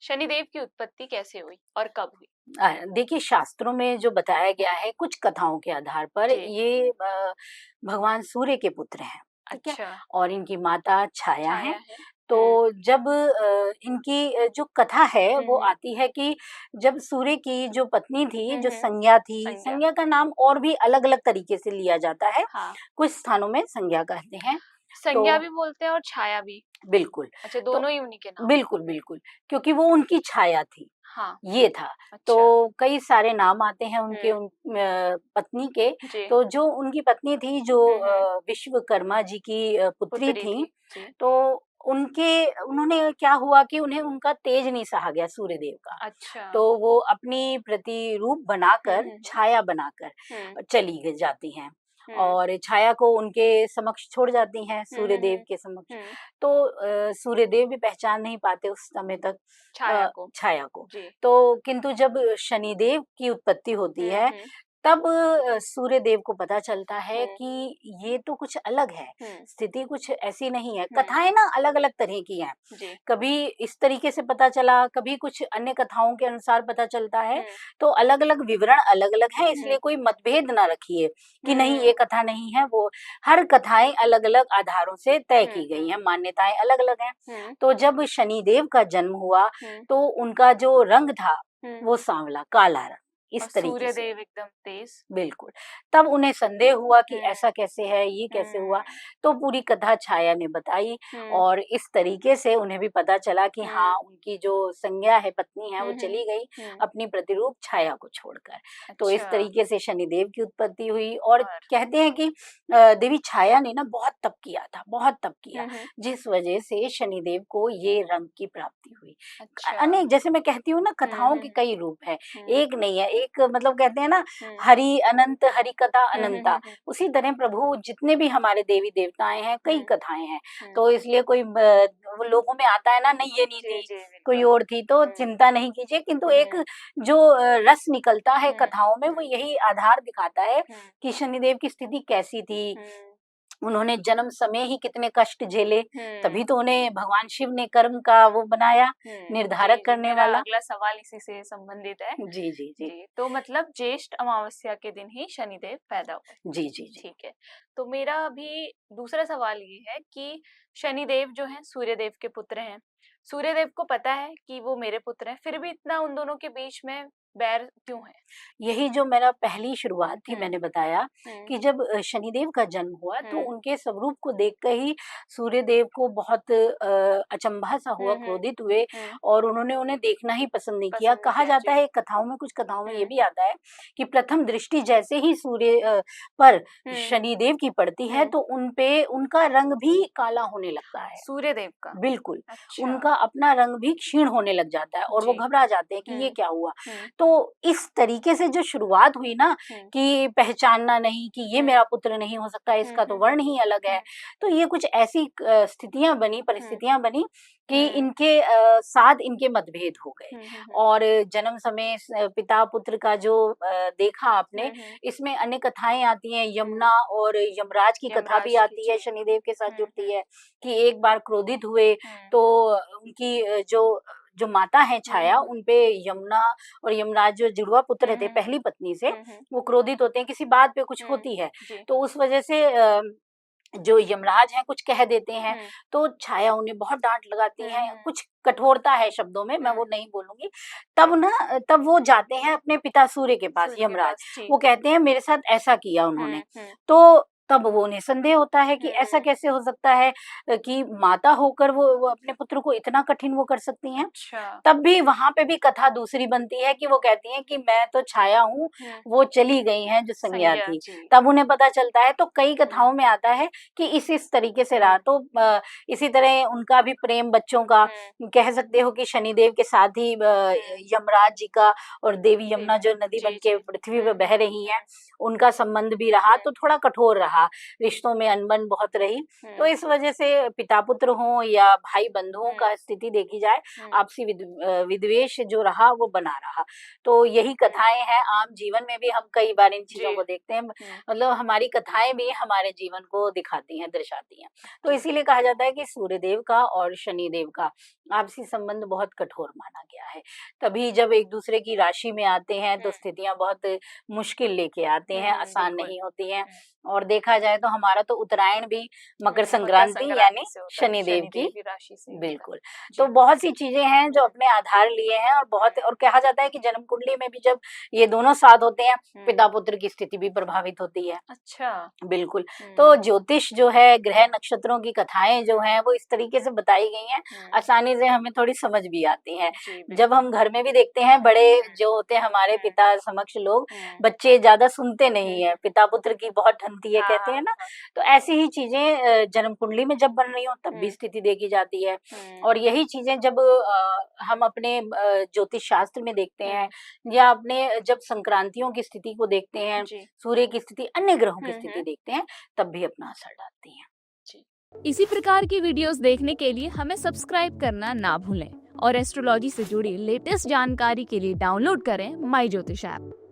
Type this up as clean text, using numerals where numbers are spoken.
शनिदेव की उत्पत्ति कैसे हुई और कब हुई? देखिए शास्त्रों में जो बताया गया है कुछ कथाओं के आधार पर जी। ये भगवान सूर्य के पुत्र हैं, ठीक है? अच्छा। और इनकी माता छाया हैं। छाया है। तो जब इनकी जो कथा है वो हम्म। आती है कि जब सूर्य की जो पत्नी थी, जो हम्म। संज्ञा थी, संज्ञा। संज्ञा का नाम और भी अलग-अलग तरीके से लिया जाता है, हाँ। कुछ स्थानों में संज्ञा कहते हैं। तो संज्ञा भी बोलते हैं और छाया भी। बिल्कुल, अच्छा, तो दोनों ही उन्हीं के नाम है। बिल्कुल, बिल्कुल, क्योंकि वो उनकी छाया थी। हाँ। ये था। तो अच्छा। कई सारे नाम आते हैं उनके पत्नी के। जी। तो जो उनकी पत्नी थी जो हम्म। विश्वकर्मा जी की पुत्री पुत्री थी, थी। जी। तो उनके उन्होंने क्या हुआ कि उन्हें उनका तेज नहीं सहा गया सूर्यदेव का। अच्छा। तो वो अपनी प्रतिरूप बनाकर, हम्म। छाया बनाकर हम्म। चली ग जाती हैं हम्म। और छाया को उनके समक्ष छोड़ जाती हैं, हम्म। सूर्यदेव के समक्ष। हम्म। तो सूर्यदेव भी पहचान नहीं पाते उस समय तक छाया को। छाया को। जी। तो किंतु जब शनिदेव की उत्पत्ति होती है, हम्म। तब सूर्यदेव को पता चलता है हम्म। कि ये तो कुछ अलग है, हम्म। स्थिति कुछ ऐसी नहीं है। हम्म। कथाएँ ना अलग-अलग तरह की हैं। जी। कभी इस तरीके से पता चला, कभी कुछ अन्य कथाओं के अनुसार पता चलता है। हम्म। तो अलग-अलग विवरण अलग-अलग हैं, हम्म। इसलिए कोई मतभेद ना रखिए कि नहीं हम्म। ये कथा नहीं है, वो हर कथाएँ अलग-अलग आधारों से तय की गई हम्म। हैं, मान्यताएँ अलग-अलग हैं। हम्म। तो जब शनिदेव का जन्म हुआ, हम्म। तो उनका जो रंग था, हम्म। वो सांवला, काला रंग, और इस तरीके से। सूर्यदेव एकदम तेज। बिल्कुल, तब उन्हें संदेह हुआ कि हम्म। ऐसा कैसे है, ये कैसे हुआ? हम्म। तो पूरी कथा छाया ने बताई हम्म। और इस तरीके से उन्हें भी पता चला कि हाँ, हम्म। उनकी जो संज्ञा है, पत्नी है, वो हम्म। चली गई हम्म। अपनी प्रतिरूप छाया को छोड़कर। तो इस अच्छा। तरीके से शनिदेव की उत्पत्ति हुई और और। कहते हैं कि देवी छाया ने ना बहुत तप किया था, बहुत तप किया, हम्म। जिस वजह से शनिदेव को ये रंग की प्राप्ति हुई। अच्छा। अनेक जैसे मैं कहती हूँ ना कथाओं के हम्म। कई रूप हैं, हम्म। एक नहीं है, एक मतलब कहते हैं ना हम्म। हरि अनंत हरि कथा अनंता, हम्म। उसी तरह प्रभु जितने भी हमारे देवी-देवताएँ हैं, कई हम्म। कथाएँ हैं। हम्म। तो इसलिए कोई वो लोगों में आता है ना नहीं ये नहीं जी थी, जी कोई बिल्कुल। और थी, तो हम्म। चिंता नहीं कीजिए किंतु एक हम्म। जो रस निकलता है हम्म। कथाओं में वो यही आधार दिखाता है हम्म। कि शनिदेव की स्थिति कैसी थी, हम्म। उन्होंने जन्म समय ही कितने कष्ट झेले, हम्म। तभी तो उन्हें भगवान शिव ने कर्म का वो बनाया, जी निर्धारक जी, करने मेरा वाला। अगला सवाल इसी से संबंधित है। जी, जी, जी। जी, तो मतलब ज्येष्ठ अमावस्या के दिन ही शनिदेव पैदा हुए। जी, जी, जी। ठीक है। तो मेरा अभी दूसरा सवाल ये है कि शनिदेव जो हैं सूर्यदेव के पुत्र हैं। सूर्यदेव को पता है कि वो मेरे पुत्र हैं, फिर भी इतना उन दोनों के बीच में बैर क्यों है? यही जो मेरा पहली शुरुआत थी हुँ। मैंने बताया हुँ। कि जब शनिदेव का जन्म हुआ तो हुँ। उनके स्वरूप को देखकर ही सूर्यदेव को बहुत अचंभा सा हुआ, हुँ, हुँ। क्रोधित हुए हुँ। और उन्होंने उन्हें देखना ही पसंद नहीं किया। पसंद नहीं कहा किया, जाता जी। है कथाओं में, कुछ कथाओं में ये हुँ। भी आता है कि प्रथम दृष्टि जैसे ही सूर्य पर हुँ। शनिदेव की पड़ती है हुँ। तो उनपे उनका रंग भी काला होने लगता है। सूर्यदेव का? बिल्कुल, अच्छा। उनका अपना रंग भी क्षीण होने लग जाता है और वो जी। घबरा जाते हैं कि ये हुँ। क्या हुआ? हुँ। तो इस तरीके से जो शुरुआत हुई ना हुँ। कि पहचानना नहीं कि ये हुँ। मेरा पुत्र नहीं हो सकता, हुँ, इसका तो हुँ। वर्ण ही अलग है। हुँ। तो ये कुछ ऐसी स्थितियाँ बनी, हुँ। परिस्थितियाँ बनी कि हुँ। इनके साथ इनके मतभेद हो गए हुँ, हुँ, हुँ। और जन्म समय पिता-पुत्र का जो देखा आपने, हुँ, हुँ। इसमें अन्य कथाएँ आती हैं, हुँ। यमुना और यमराज की कथा भी यमराज की, आती है, जी। शनिदेव के साथ हुँ, जुड़ती हुँ। है कि एक बार क्रोधित हुए हुँ। तो उनकी जो जो माता है हुँ, छाया, हुँ। उनपे यमुना और यमराज जो जुड़वा हुँ, पुत्र थे हुँ, हुँ। पहली पत्नी से, हुँ, हुँ। वो क्रोधित होते हैं, किसी बात पे कुछ हुँ। होती है, जी। तो उस वजह से जो यमराज हैं कुछ कह देते हैं, हुँ। तो छाया उन्हें बहुत डाँट लगाती हुँ, हैं, हुँ। कुछ कठोरता है शब्दों में, मैं हुँ। वो नहीं बोलूँगी। तब वो जाते हैं अपने पिता सूर्य के पास, सूर्य के यमराज, पास, जी। वो कहते हैं मेरे साथ ऐसा किया उन्होंने। हुँ, हुँ। तो तब वो उन्हें संदेह होता है कि ऐसा हुँ। कैसे हो सकता है कि माता होकर वो अपने पुत्र को इतना कठिन वो कर सकती हैं। अच्छा। तब भी वहाँ पे भी कथा दूसरी बनती है कि वो कहती हैं कि मैं तो छाया हूँ, हुँ। वो चली गई हैं जो संज्ञा संज्ञा, थी। जी। तब उन्हें पता चलता है, तो कई हुँ। कथाओं में आता है कि इस तरीके से रहा। हुँ। तो इसी तरह उनका भी प्रेम बच्चों का, हुँ। कह सकते हो कि शनिदेव के साथ ही हुँ। यमराज जी का और देवी जी। यमुना जो नदी जी, बन के जी। पृथ्वी हुँ, पे हुँ। बह रही हैं, हुँ। उनका संबंध भी रहा, हुँ। तो थोड़ा कठोर रहा। रहा, रिश्तों में अनबन बहुत रही। तो इस वजह से पिता पुत्र हों या भाई बंधुओं का स्थिति देखी जाए, आपसी विद्वेष जो रहा वो बना रहा। तो यही कथाएँ हैं, आम जीवन में भी हम कई बार इन चीज़ों जी। को देखते हैं। मतलब हमारी कथाएँ भी हमारे जीवन को दिखाती हैं, दर्शाती हैं। तो इसीलिए कहा जाता है कि सूर्यदेव का और शनिदेव का आपसी संबंध बहुत कठोर माना गया है। तभी जब एक-दूसरे की राशि में आते हैं तो स्थितियाँ बहुत मुश्किल लेके आते हैं, आसान बिल्कुल। नहीं होती हैं। और देखा जाए तो हमारा तो उत्तरायण भी मकर मकर संक्रांति यानी से होता है, शनिदेव की राशि से होता है। बिल्कुल। जी। तो बहुत सी चीज़ें हैं जो अपने आधार लिए हैं और बहुत और कहा जाता है कि जन्म कुंडली में भी जब ये दोनों साथ होते हैं, पिता-पुत्र की स्थिति भी प्रभावित होती है। अच्छा। बिल्कुल। तो ज्योतिष जो है, ग्रह नक्षत्रों की कथाएँ जो हैं, वो इस तरीके से बताई गई हैं, आसानी से हमें थोड़ी समझ भी आती हैं। जब हम घर में भी देखते हैं, बड़े जो होते हैं हमारे पिता समक्ष लोग, बच्चे ज़्यादा सुनते नहीं हैं, पिता-पुत्र की बहुत ठनती है कहते हैं ना, तो ऐसी ही चीज़ें जन्म कुंडली में जब बन रही हों, तब भी स्थिति देखी जाती है। और यही चीज़ें जब हम अपने ज्योतिष शास्त्र में देखते हैं या अपने जब संक्रांतियों की स्थिति को देखते हैं, सूर्य की स्थिति, अन्य ग्रहों की स्थिति देखते हैं, तब भी अपना असर डालती हैं। इसी प्रकार की वीडियोस देखने के लिए हमें सब्सक्राइब करना ना भूलें और एस्ट्रोलॉजी से जुड़ी लेटेस्ट जानकारी के लिए डाउनलोड करें माई ज्योतिष ऐप।